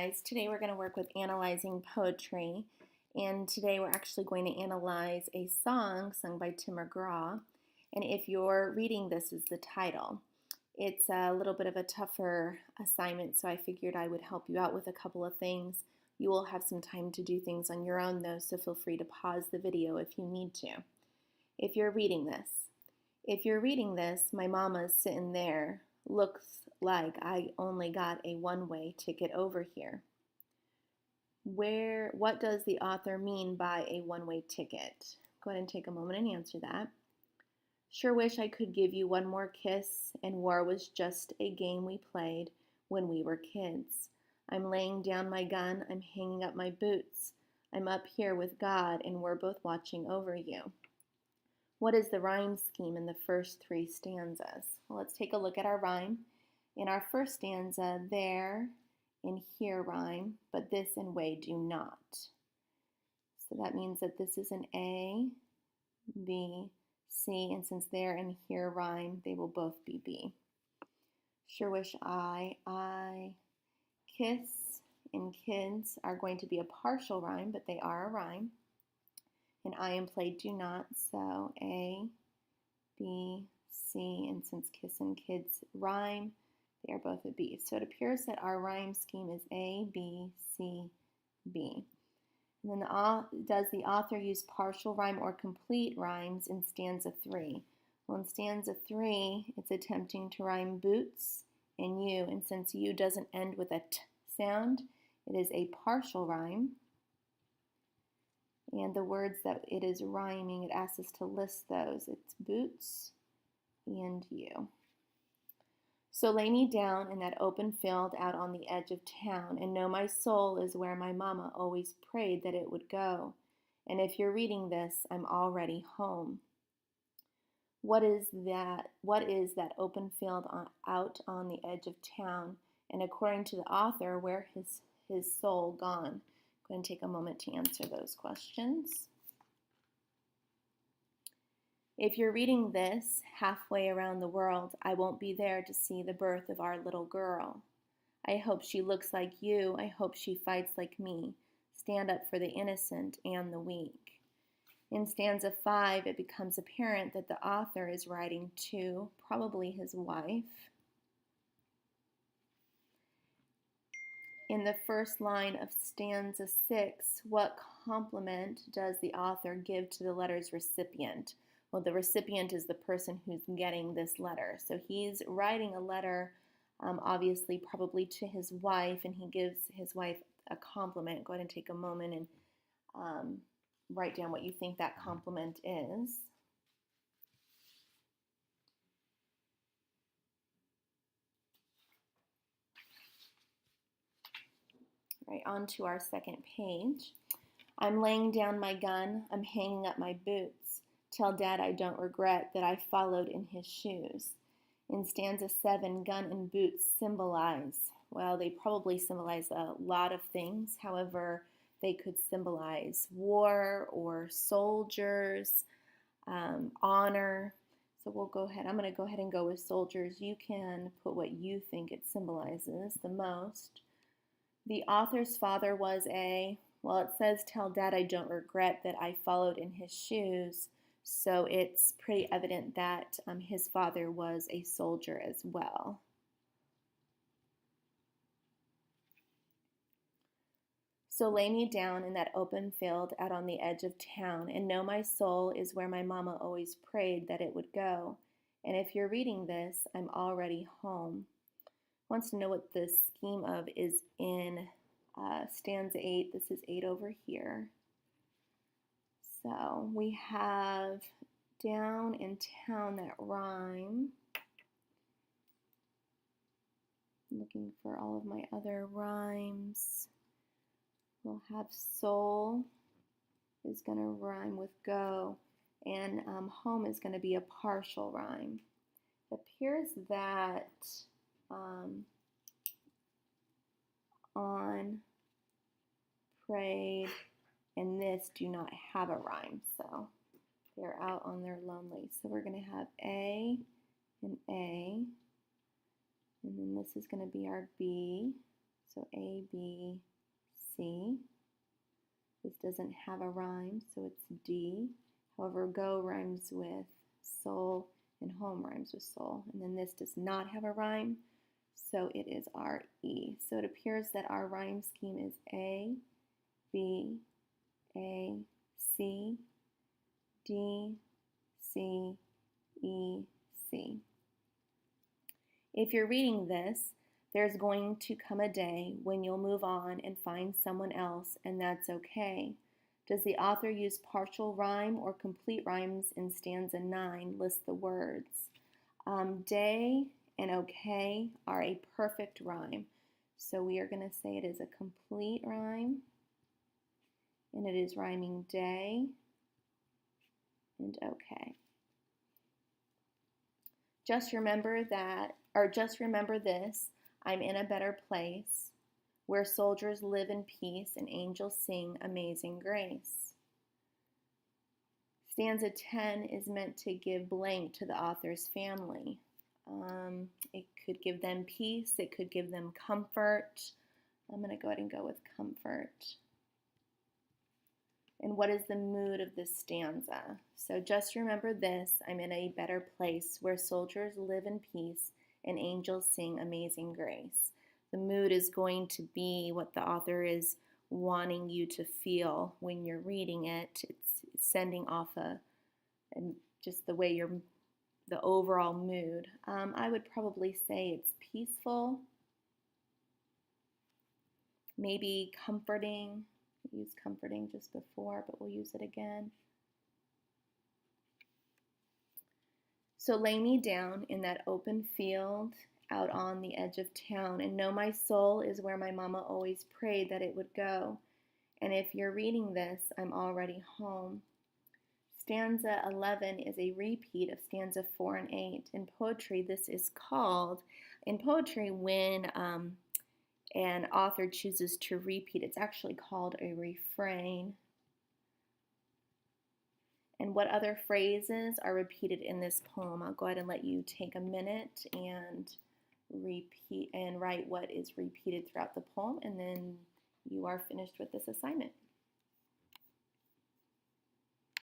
guys. Today we're going to work with analyzing poetry, and today we're actually going to analyze a song sung by Tim McGraw. And if you're reading, this is the title. It's a little bit of a tougher assignment, so I figured I would help you out with a couple of things. You will have some time to do things on your own though, so feel free to pause the video if you need to. If you're reading this, my mama's sitting there. Looks like I only got a one-way ticket over here. What does the author mean by a one-way ticket? Go ahead and take a moment and answer that. Sure wish I could give you one more kiss, and war was just a game we played when we were kids. I'm laying down my gun, I'm hanging up my boots. I'm up here with God, and we're both watching over you. What is the rhyme scheme in the first three stanzas? Well, let's take a look at our rhyme. In our first stanza, there and here rhyme, but this and way do not. So that means that this is an A, B, C, and since there and here rhyme, they will both be B. Sure wish I, kiss, and kids are going to be a partial rhyme, but they are a rhyme. And I and play do not, so A, B, C, and since kiss and kids rhyme, they are both a B. So it appears that our rhyme scheme is A, B, C, B. And then does the author use partial rhyme or complete rhymes in stanza 3? Well, in stanza 3, it's attempting to rhyme boots and you, and since you doesn't end with a T sound, it is a partial rhyme. And the words that it is rhyming, it asks us to list those. It's boots and you. So lay me down in that open field out on the edge of town, and know my soul is where my mama always prayed that it would go. And if you're reading this, I'm already home. What is that open field out on the edge of town? And according to the author, where his soul gone? Go ahead and take a moment to answer those questions. If you're reading this halfway around the world, I won't be there to see the birth of our little girl. I hope she looks like you. I hope she fights like me. Stand up for the innocent and the weak. In stanza 5, it becomes apparent that the author is writing to probably his wife. In the first line of stanza 6, what compliment does the author give to the letter's recipient? Well, the recipient is the person who's getting this letter. So he's writing a letter, obviously probably to his wife, and he gives his wife a compliment. Go ahead and take a moment and write down what you think that compliment is. Right, on to our second page. I'm laying down my gun, I'm hanging up my boots. Tell Dad I don't regret that I followed in his shoes. In stanza 7, gun and boots symbolize, well, they probably symbolize a lot of things. However, they could symbolize war or soldiers, honor. So I'm going to go ahead and go with soldiers. You can put what you think it symbolizes the most. The author's father was well, it says, tell Dad I don't regret that I followed in his shoes. So it's pretty evident that his father was a soldier as well. So lay me down in that open field out on the edge of town, and know my soul is where my mama always prayed that it would go. And if you're reading this, I'm already home. Wants to know what the scheme of is in stanza 8. This is 8 over here. So we have down and town that rhyme. Looking for all of my other rhymes. We'll have soul is going to rhyme with go, and home is going to be a partial rhyme. It appears that on, prayed, and this do not have a rhyme, so they're out on their lonely. So we're going to have A and A, and then this is going to be our B. So A, B, C. This doesn't have a rhyme, so it's D. However, go rhymes with soul and home rhymes with soul. And then this does not have a rhyme, so it is our E. So it appears that our rhyme scheme is A, B, A, C, D, C, E, C. If you're reading this, there's going to come a day when you'll move on and find someone else, and that's okay. Does the author use partial rhyme or complete rhymes in stanza 9? List the words. Day and okay are a perfect rhyme. So we are going to say it is a complete rhyme, and it is rhyming day and okay. Just remember this, I'm in a better place, where soldiers live in peace and angels sing Amazing Grace. Stanza 10 is meant to give blank to the author's family. It could give them peace, it could give them comfort. I'm going to go ahead and go with comfort. And what is the mood of this stanza? So just remember this, I'm in a better place, where soldiers live in peace and angels sing Amazing Grace. The mood is going to be what the author is wanting you to feel when you're reading it. It's sending off just the way the overall mood. I would probably say it's peaceful, maybe comforting. We used comforting just before, but we'll use it again. So lay me down in that open field out on the edge of town, and know my soul is where my mama always prayed that it would go. And if you're reading this, I'm already home. Stanza 11 is a repeat of stanza 4 and 8. In poetry, this is called, when an author chooses to repeat, it's actually called a refrain. And what other phrases are repeated in this poem? I'll go ahead and let you take a minute and repeat and write what is repeated throughout the poem, and then you are finished with this assignment.